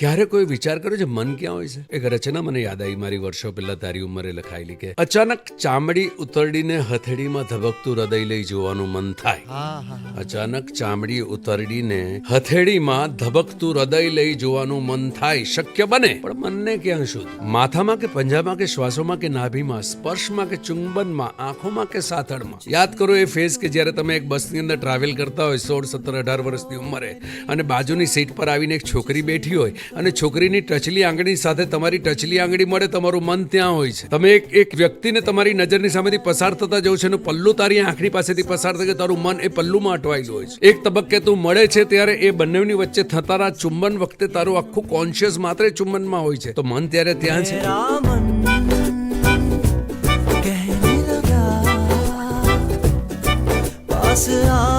ક્યારે કોઈ વિચાર કર્યો છે મન ક્યાં હોય છે? એક રચના મને યાદ આવી મારી વર્ષો પહેલા તારી ઉંમરે લખાયેલી કે અચાનક ચામડી ઉતરડીને હથેળીમાં ધબકતું હૃદય લઈ જોવાનું મન થાય. અચાનક ચામડી ઉતરડીને હથેળીમાં ધબકતું હૃદય લઈ જોવાનું મન થાય. શક્ય બને પણ મનને ક્યાં શોધ? માથામાં કે પંજામાં કે શ્વાસોમાં કે નાભીમાં, સ્પર્શમાં કે ચુંબનમાં, આંખોમાં કે સાથળમાં. યાદ કરો એ ફેઝ કે જ્યારે તમે એક બસની અંદર ટ્રાવેલ કરતા હોય 16, 17, 18 વર્ષની ઉંમરે અને બાજુની સીટ પર આવીને એક છોકરી બેઠી હોય અને છોકરીની ટચલી આંગળી સાથે તમારી ટચલી આંગળી મળે, તમારું મન ત્યાં હોય છે. તમે એક વ્યક્તિને તમારી નજરની સામેથી પસાર થતા જવું છે અને પલ્લું તારી આંખની પાસેથી પસાર થઈ, તારું મન એ પલ્લુમાં અટવાયેલું હોય છે. એક તબક્કે તું મળે છે ત્યારે એ બંનેની વચ્ચે થતા ચુંબન વખતે તારું આખું કોન્શિયસ માત્ર ચુંબનમાં હોય છે, તો મન ત્યારે ત્યાં છે. कहने लगा पास आ